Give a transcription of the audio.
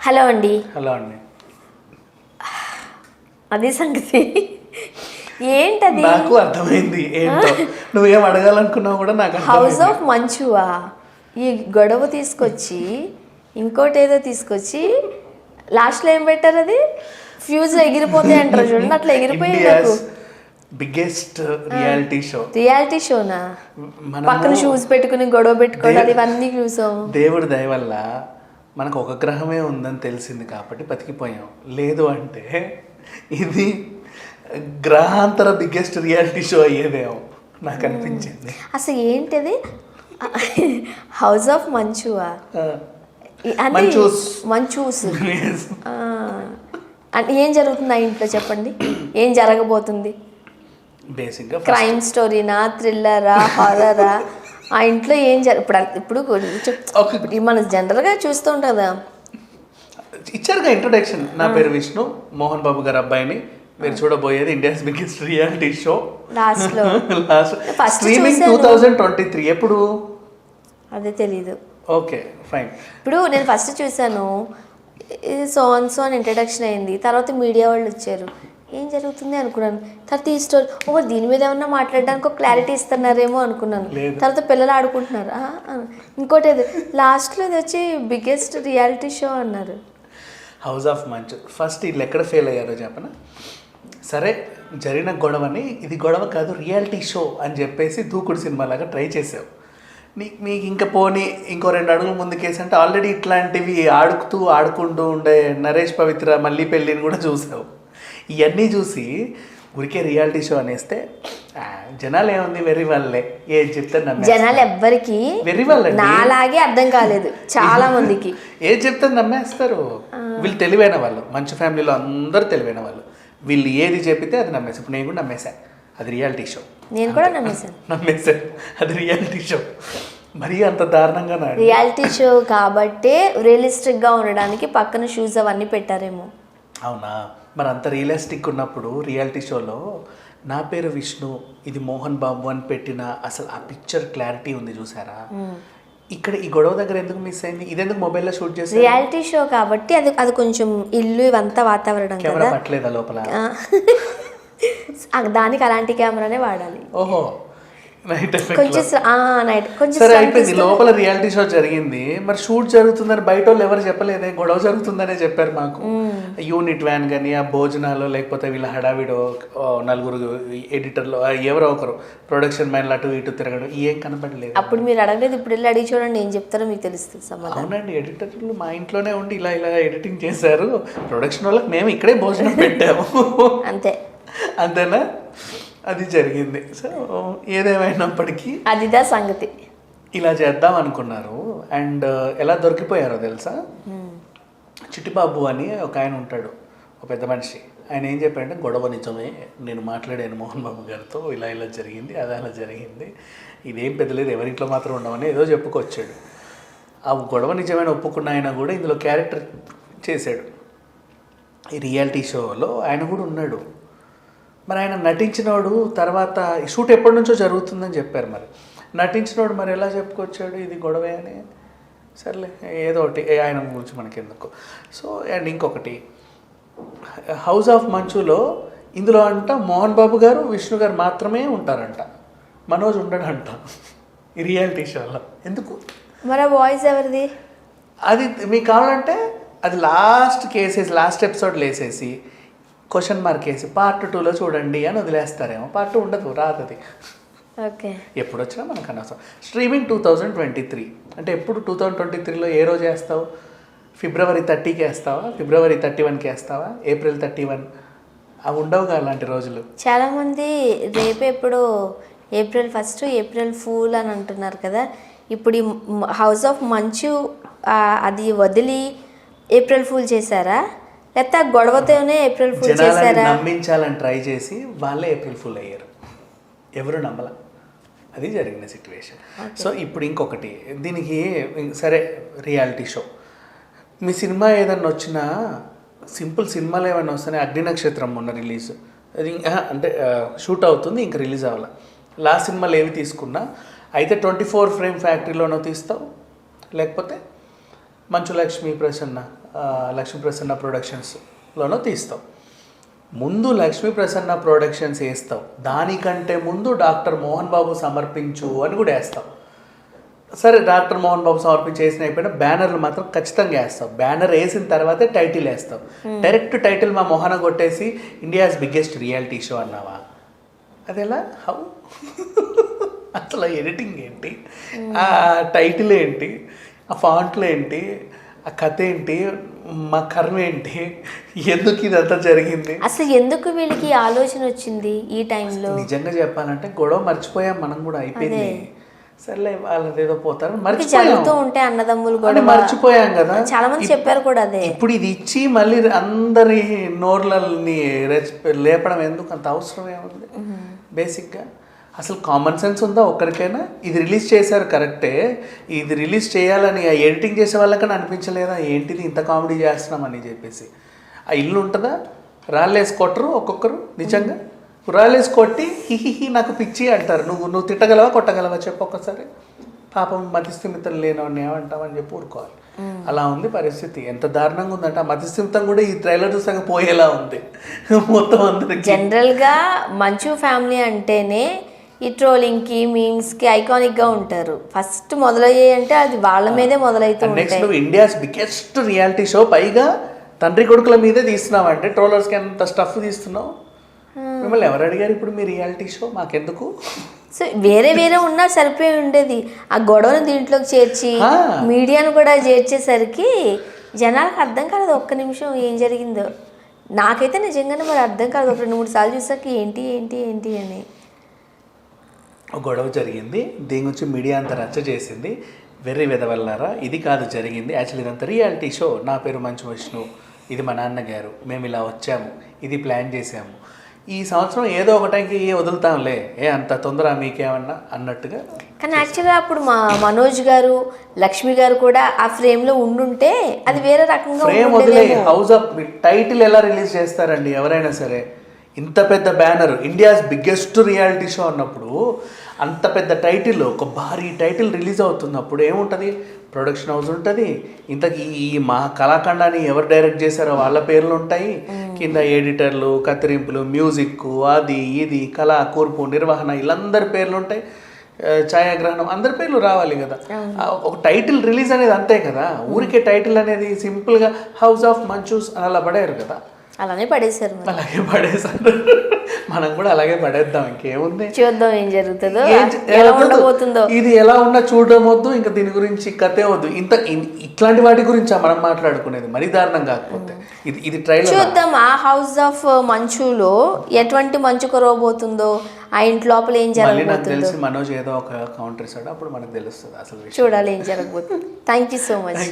Hello అండి. Hello అండి. అది సంగతి. ఏంటది? నాకు అర్థమైంది ఏంటో. నువ్వేం అడగాలనుకున్నావు కూడా నాకు హౌస్ ఆఫ్ మంచువా? ఈ గొడవ తీసుకొచ్చి ఇంకోటి ఏదో తీసుకొచ్చి లాస్ట్లో ఏం పెట్టారు? అది ఫ్యూజ్ ఎగిరిపోతాయి అంటారు చూడండి, అట్లా ఎగిరిపోయింది నాకు. Biggest reality show. రియాలిటీ షోనా? పక్కన షూస్ పెట్టుకుని గొడవ పెట్టుకోవడం ఇవన్నీ చూసాం. దేవుడి దయ వల్ల మనకు ఒక గ్రహమే ఉందని తెలిసింది కాబట్టి బతికిపోయాం. లేదు అంటే ఇది గ్రహాంతర బిగ్గెస్ట్ రియాలిటీ షో అయ్యేదేమో నాకు అనిపించింది. అసలు ఏంటిది హౌస్ ఆఫ్ మంచువా? మంచూస్ అంటే ఏం జరుగుతుంది ఆ ఇంట్లో చెప్పండి? ఏం జరగబోతుంది? బేసిక్గా క్రైమ్ స్టోరీనా, థ్రిల్లరా, హారరా? ఆ ఇంట్లో ఏం ఇప్పుడు మనం జనరల్గా చూస్తూ ఉంటాం కదా. ఇచ్చారుగా ఇంట్రొడక్షన్. నా పేరు విష్ణు, మోహన్ బాబు గారు అబ్బాయిని. మీరు చూడబోయేది India's biggest reality show. Last streaming 2023. ఎప్పుడు అదే తెలీదు. Okay fine. ఇప్పుడు నేను ఫస్ట్ చూసాను, సో అని ఇంట్రడక్షన్ అయింది. తర్వాత మీడియా వాళ్ళు వచ్చారు, ఏం జరుగుతుంది అనుకున్నాను. తర్వాత ఈ స్టోరీ దీని మీద ఏమన్నా మాట్లాడడానికి ఒక క్లారిటీ ఇస్తున్నారేమో అనుకున్నాను. తర్వాత పిల్లలు ఆడుకుంటున్నారు. ఇంకోటి ఏదో లాస్ట్లో ఇది వచ్చి బిగ్గెస్ట్ రియాలిటీ షో అన్నారు. హౌస్ ఆఫ్ మంచు. ఫస్ట్ వీళ్ళు ఎక్కడ ఫెయిల్ అయ్యారో చెప్పనా? సరే, జరిగిన గొడవని ఇది గొడవ కాదు రియాలిటీ షో అని చెప్పేసి దూకుడు సినిమాలాగా ట్రై చేసావు. మీకు ఇంకా పోనీ ఇంకో 2 అడుగులు ముందుకేసి అంటే ఆల్రెడీ ఇట్లాంటివి ఆడుకుంటూ ఉండే నరేష్ పవిత్ర మళ్ళీ పెళ్ళిని కూడా చూసావు. ఇవన్నీ చూసి ఊరికే రియాలిటీ షో అనేస్తే జనాలు ఏముంది వెర్రి వాళ్ళే, ఏం చెప్తారు నమ్మే. జనాలు ఎవ్వరికి వెర్రి వాళ్ళే, నాలాగే అర్థం కాలేదు చాలా మందికి. ఏం చెప్తారు నమ్మేస్తారు. వీళ్ళు తెలివైన వాళ్ళు, మంచి ఫ్యామిలీలో అందరూ తెలివైన వాళ్ళు. వీళ్ళు ఏది చెప్పితే అది నమ్మేసి. ఇప్పుడు నేను కూడా నమ్మేశా, అది రియాలిటీ షో. నేను కూడా నమ్మేశాను అది రియాలిటీ షో. మరీ అంత దారుణంగా రియాలిటీ షో కాబట్టే రియలిస్టిక్గా ఉండడానికి పక్కన షూస్ అవన్నీ పెట్టారేమో. అవునా? మరి అంత రియలిస్టిక్ ఉన్నప్పుడు రియాలిటీ షోలో నా పేరు విష్ణు, ఇది మోహన్ బాబు అని పెట్టిన అసలు ఆ పిక్చర్ క్లారిటీ ఉంది చూసారా? ఇక్కడ ఈ గొడవ దగ్గర ఎందుకు మిస్ అయింది? ఇదెందుకు మొబైల్లో షూట్ చేసి? రియాలిటీ షో కాబట్టి అది కొంచెం ఇల్లు ఇవంతా వాతావరణం కెమెరా పట్టలేదా లోపల? దానికి అలాంటి కెమెరానే వాడాలి. ఓహో, కొంచెం సరే అయిపోయింది. లోపల రియాలిటీ షో జరిగింది, మరి షూట్ జరుగుతుందని బయట వాళ్ళు ఎవరు చెప్పలేదే, గొడవ జరుగుతుందనే చెప్పారు మాకు. యూనిట్ వ్యాన్ కానీ ఆ భోజనాలు, లేకపోతే వీళ్ళ హడావిడో, 4 ఎడిటర్లు, ఎవరో ఒకరు ప్రొడక్షన్ మ్యాన్లు అటు ఇటు తిరగడం, ఏం కనపడలేదు. అప్పుడు మీరు అడగలేదు, ఇప్పుడు వెళ్ళి అడిగి చూడండి ఏం చెప్తారో మీకు తెలుస్తుంది సమాధానం. అవునండి, ఎడిటర్లు మా ఇంట్లోనే ఉండి ఇలా ఎడిటింగ్ చేశారు, ప్రొడక్షన్ వాళ్ళకి మేము ఇక్కడే భోజనం పెట్టాము అంతేనా? అది జరిగింది. సో ఏదేమైనప్పటికీ అదిదా సంగతి. ఇలా చేద్దాం అనుకున్నారు. అండ్ ఎలా దొరికిపోయారో తెలుసా? చిట్టిబాబు అని ఒక ఆయన ఉంటాడు, ఒక పెద్ద మనిషి. ఆయన ఏం చెప్పాడంటే, గొడవ నిజమే, నేను మాట్లాడాను మోహన్ బాబు గారితో, ఇలా జరిగింది, అది అలా జరిగింది, ఇదేం పెద్దలేదు, ఎవరింట్లో మాత్రం ఉండమని ఏదో చెప్పుకొచ్చాడు. ఆ గొడవ నిజమైన ఒప్పుకున్న ఆయన కూడా ఇందులో క్యారెక్టర్ చేశాడు. ఈ రియాలిటీ షోలో ఆయన కూడా ఉన్నాడు. మరి ఆయన నటించినోడు తర్వాత షూట్ ఎప్పటి నుంచో జరుగుతుందని చెప్పారు. మరి నటించినోడు మరి ఎలా చెప్పుకొచ్చాడు ఇది గొడవే అని? సర్లే, ఏదో ఒకటి, ఆయన గురించి మనకెందుకు. సో అండ్ ఇంకొకటి, హౌస్ ఆఫ్ మంచులో ఇందులో అంట మోహన్ బాబు గారు, విష్ణు గారు మాత్రమే ఉంటారంట, మనోజ్ ఉండడంట ఈ రియాలిటీ షోలో. ఎందుకు మరి వాయిస్ ఎవరిది? అది మీకు కావాలంటే అది లాస్ట్ ఎపిసోడ్లో వేసేసి క్వశ్చన్ మార్క్ వేసి పార్ట్ 2లో చూడండి అని వదిలేస్తారేమో. పార్ట్ 2 ఉండదు, రాదది. ఓకే, ఎప్పుడు వచ్చినా మనకు అనవసరం. స్ట్రీమింగ్ 2023 అంటే ఎప్పుడు 2023లో ఏ రోజు వేస్తావు? ఫిబ్రవరి 30కి వేస్తావా? ఫిబ్రవరి 31కి వేస్తావా? ఏప్రిల్ 31? అవి ఉండవుగా అలాంటి రోజులు. చాలామంది రేపు ఎప్పుడు ఏప్రిల్ 1, ఏప్రిల్ ఫూల్ అని అంటున్నారు కదా. ఇప్పుడు ఈ హౌస్ ఆఫ్ మంచు అది వదిలి ఏప్రిల్ ఫూల్ చేశారా, లేకపోతే ఆ గొడవతోనే ఏప్రిల్ ఫూల్ చేశారా? నమ్మించాలని ట్రై చేసి వాళ్ళే ఏప్రిల్ ఫూల్ అయ్యారు, ఎవరు నమ్మల. అది జరిగిన సిచ్యువేషన్. సో ఇప్పుడు ఇంకొకటి, దీనికి సరే రియాలిటీ షో, మీ సినిమా ఏదన్నా వచ్చినా, సింపుల్ సినిమాలు ఏమైనా వస్తాయి. అగ్ని నక్షత్రం మొన్న రిలీజ్, అది అంటే షూట్ అవుతుంది, ఇంకా రిలీజ్ అవ్వాలి. లాస్ట్ సినిమాలు ఏవి తీసుకున్నా అయితే 24 ఫ్రేమ్ ఫ్యాక్టరీలోనో తీస్తావు, లేకపోతే మంచు లక్ష్మి ప్రసన్న లక్ష్మీ ప్రసన్న ప్రొడక్షన్స్లోనో తీస్తావు. ముందు లక్ష్మీ ప్రసన్న ప్రొడక్షన్స్ వేస్తావు, దానికంటే ముందు డాక్టర్ మోహన్ బాబు సమర్పించు అని కూడా వేస్తావు. సరే డాక్టర్ మోహన్ బాబు సమర్పించి వేసిన అయిపోయినా బ్యానర్లు మాత్రం ఖచ్చితంగా వేస్తావు. బ్యానర్ వేసిన తర్వాతే టైటిల్ వేస్తావు. డైరెక్ట్ టైటిల్ మా మొహన కొట్టేసి ఇండియాస్ బిగ్గెస్ట్ రియాలిటీ షో అన్నావా? అదెలా? హౌ? అసలు ఎడిటింగ్ ఏంటి, ఆ టైటిల్ ఏంటి, ఆ ఫాంట్లు ఏంటి, ఆ కథ ఏంటి, మా కర్మ ఏంటి, ఎందుకు ఇదంతా జరిగింది? అసలు ఎందుకు వీళ్ళకి ఈ ఆలోచన వచ్చింది ఈ టైంలో? నిజంగా చెప్పాలంటే గొడవ మర్చిపోయాం మనం కూడా, అయిపోయింది. సర్లే వాళ్ళది ఏదో పోతారు, జరుగుతూ ఉంటే అన్నదమ్ములు కూడా మర్చిపోయాం కదా. చాలా మంది చెప్పారు కూడా అదే. ఇప్పుడు ఇది ఇచ్చి మళ్ళీ అందరి నోర్లని లేపడం ఎందుకు? అంత అవసరం ఏముంది బేసిక్గా? అసలు కామన్ సెన్స్ ఉందా ఒక్కరికైనా? ఇది రిలీజ్ చేశారు కరెక్టే, ఇది రిలీజ్ చేయాలని ఎడిటింగ్ చేసే వాళ్ళకన్నా అనిపించలేదా ఏంటిది ఇంత కామెడీ చేస్తున్నామని చెప్పేసి? ఆ ఇల్లు ఉంటుందా? రాళ్ళేసి కొట్టరు ఒక్కొక్కరు, నిజంగా రాళ్ళేసి కొట్టి హిహిహి నాకు పిచ్చి అంటారు. నువ్వు తిట్టగలవా కొట్టగలవా చెప్పు ఒక్కసారి? పాపం మతిస్థిమితం లేనవన్నీ ఏమంటామని చెప్పి ఊరుకోవాలి. అలా ఉంది పరిస్థితి. ఎంత దారుణంగా ఉందంటే ఆ మతిస్థిమితం కూడా ఈ ట్రైలర్ చూసాక పోయేలా ఉంది మొత్తం అందరికి. జనరల్గా మంచు ఫ్యామిలీ అంటేనే ఈ ట్రోలింగ్కి మీమ్స్కి ఐకానిక్గా ఉంటారు. ఫస్ట్ మొదలయ్యాయి అంటే అది వాళ్ళ మీదే మొదలవుతూ ఉంటాయి. నెక్స్ట్ నువ్వు ఇండియాస్ బిగ్గెస్ట్ రియాలిటీ షో, పైగా తండ్రి కొడుకుల మీదే తీస్తున్నావు అంటే ట్రోలర్స్కి ఎంత స్టఫ్ తీస్తున్నావు? మిమ్మల్ని ఎవరు అడిగారు ఇప్పుడు మీ రియాలిటీ షో మాకెందుకు? సో వేరే వేరే ఉన్నా సరిపోయి ఉండేది. ఆ గొడవను దీంట్లోకి చేర్చి మీడియాను కూడా చేర్చేసరికి జనాలకు అర్థం కాలేదు ఒక్క నిమిషం ఏం జరిగిందో. నాకైతే నిజంగానే మరి అర్థం కాదు. ఒక 2-3 సార్లు చూసాక ఏంటి ఏంటి ఏంటి అని గొడవ జరిగింది. దీని గురించి మీడియా అంతా రచ్చ చేసింది. వెర్రి వెదవల్లారా, ఇది కాదు జరిగింది. యాక్చువల్లీ ఇదంతా రియాలిటీ షో. నా పేరు మంచు విష్ణు, ఇది మా నాన్నగారు, మేము ఇలా వచ్చాము, ఇది ప్లాన్ చేసాము, ఈ సంవత్సరం ఏదో ఒకటానికి వదులుతాంలే, అంత తొందర మీకేమన్నా అన్నట్టుగా. కానీ యాక్చువల్గా అప్పుడు మా మనోజ్ గారు, లక్ష్మి గారు కూడా ఆ ఫ్రేమ్లో ఉండుంటే అది వేరే రకంగా ఫ్రేమ్ వదిలే హౌస్ ఆఫ్ టైటిల్ ఎలా రిలీజ్ చేస్తారండి ఎవరైనా సరే? ఇంత పెద్ద banner, India's biggest reality show అన్నప్పుడు అంత పెద్ద టైటిల్, ఒక భారీ టైటిల్ రిలీజ్ అవుతున్నప్పుడు ఏముంటుంది? ప్రొడక్షన్ హౌస్ ఉంటుంది, ఇంతకీ ఈ మా కళాఖండాన్ని ఎవరు డైరెక్ట్ చేశారో వాళ్ళ పేర్లు ఉంటాయి, కింద ఎడిటర్లు, కత్తిరింపులు, మ్యూజిక్, అది ఇది, కళా కూర్పు, నిర్వహణ, వీళ్ళందరి పేర్లు ఉంటాయి, ఛాయాగ్రహణం, అందరి పేర్లు రావాలి కదా. ఒక టైటిల్ రిలీజ్ అనేది అంతే కదా. ఊరికే టైటిల్ అనేది సింపుల్గా హౌస్ ఆఫ్ మంచూస్ అని అలా పడారు కదా. అలానే పడేశారు. అలాగే పడేశారు, మనం కూడా అలాగే పడేద్దాం. ఇంకేముంది, చూద్దాం ఏం జరుగుతుందో, ఎలా ఉండబోతుందో. ఇది ఎలా ఉన్నా చూడడం వద్దు, ఇంకా దీని గురించి కథే వద్దు. ఇట్లాంటి వాటి గురించి మనం మాట్లాడుకునేది మరీ దారుణం కాకపోతే. ఇది ట్రైలర్ చూద్దాం. ఆ హౌస్ ఆఫ్ మంచులో ఎటువంటి మంచు కురవబోతుందో, ఆ ఇంటి లోపల ఏం జరగబోతుందో. నాకు తెలిసి మనోజ్ ఏదో ఒక కౌంటర్ ఇస్తాడు, అప్పుడు మనకు తెలుస్తుంది అసలు. చూడాలి ఏం జరగబోతుంది. Thank you so much.